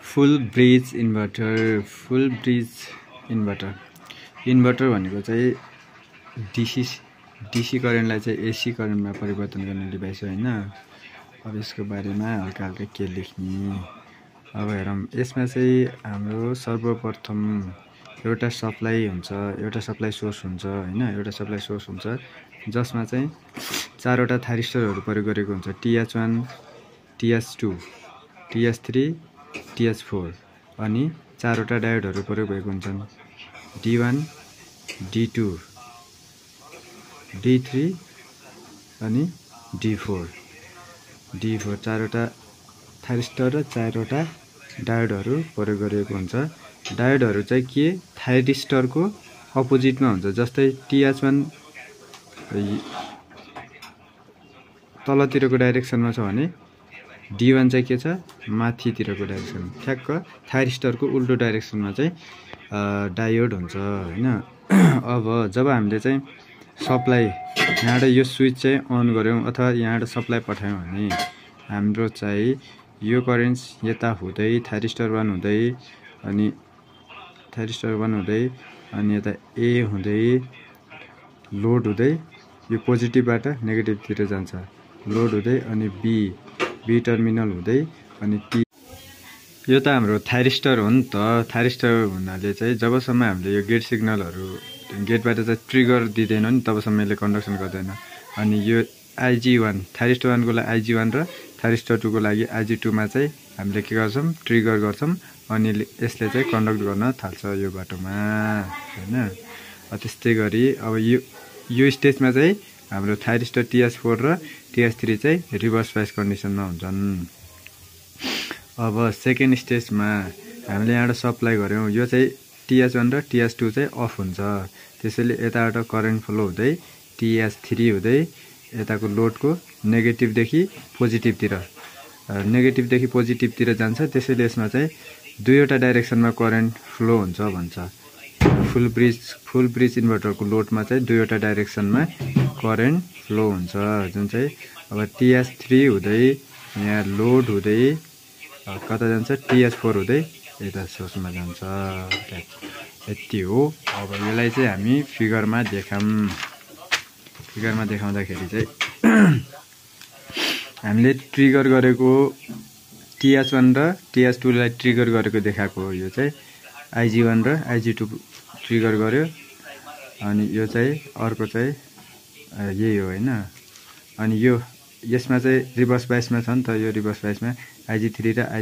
फुल bridge inverter भनेको चाहिँ DC करेन्टलाई चाहिँ एसी करेन्टमा परिवर्तन गर्ने डिभाइस हो हैन। अब यसको बारेमा हल्का हल्का के लेख्ने। अब हेरौँ, यसमा चाहिँ हाम्रो सर्वप्रथम एउटा सप्लाई सोर्स हुन्छ हैन। एउटा सप्लाई सोर्स हुन्छ जसमा चाहिँ चारवटा थाइरिस्टरहरू प्रयोग गरेको हुन्छ। TH1, TH2, TH3, TH4 अनि चारवटा डायोडहरू प्रयोग भएको हुन्छन्। D1, D2, D3 अनि D4 चारवटा थाइरिस्टर र चारवटा डायोडहरू प्रयोग गरिएको हुन्छ। डायोडहरू चाहिँ के थाइरिस्टरको अपोजिटमा हुन्छ। जस्तै TH1 तलतिरको डाइरेक्सनमा छ भने D1 चाहिँ के छ माथितिरको डाइरेक्सन। ठ्याक्क थाइरिस्टरको उल्टो डाइरेक्सनमा चाहिँ डायोड हुन्छ हैन। अब जब हामीले चाहिँ सप्लाई यहाँबाट यो स्विच चाहिँ अन गर्यौं अथवा यहाँबाट सप्लाई पठायौं भने हाम्रो चाहिँ यो करेन्ट्स यता हुँदै थाइरिस्टर 1 हुँदै अनि यता A हुँदै लोड हुँदै यो पोजिटिभबाट नेगेटिभतिर जान्छ। लोड हुँदै अनि बी टर्मिनल हुँदै अनि T। यो त हाम्रो थाइरिस्टर हो नि त। थाइरिस्टर हुनाले चाहिँ जबसम्म हामीले यो गेट सिग्नलहरू गेटबाट चाहिँ ट्रिगर दिदैन नि तबसम्म यसले कन्डक्सन गर्दैन। अनि यो IG1 थाइरिस्टर 1 को लागि IG1 र थाइरिस्टर 2 को लागि IG2 मा चाहिँ हामीले के गर्छौं ट्रिगर गर्छौं अनि यसले चाहिँ कन्डक्ट गर्न थाल्छ यो बाटोमा हैन। त्यस्तै गरी अब यो स्टेजमा चाहिँ हाम्रो थाइरिस्टर TH4 र TH3 चाहिँ रिभर्स बायस कन्डिसनमा हुन्छन्। अब सेकेन्ड स्टेजमा हामीले यहाँबाट सप्लाई गर्यौं यो चाहिँ TH1 र TH2 चाहिँ अफ हुन्छ। त्यसैले यताबाट करेन्ट फ्लो हुँदै TH3 हुँदै यताको लोडको नेगेटिभदेखि पोजिटिभतिर जान्छ। त्यसैले यसमा चाहिँ दुईवटा डाइरेक्सनमा करेन्ट फ्लो हुन्छ भन्छ। फुल ब्रिज इन्भर्टरको लोडमा चाहिँ दुईवटा डाइरेक्सनमा करेन्ट फ्लो हुन्छ जुन चाहिँ अब TH3 हुँदै यहाँ लोड हुँदै कता जान्छ TH4 हुँदै यता सोर्समा जान्छ। यति हो। अब यसलाई चाहिँ हामी फिगरमा देखाउँदाखेरि चाहिँ हामीले ट्रिगर गरेको TH1 र TH2 लाई ट्रिगर गरेको देखाएको हो। यो चाहिँ IG1 र IG2 ट्रिगर गर्यो अनि यो चाहिँ अर्को चाहिँ यही हो हैन। अनि यसमा चाहिँ रिभर्स बायसमा छ नि त। यो रिभर्स बायसमा IG3 र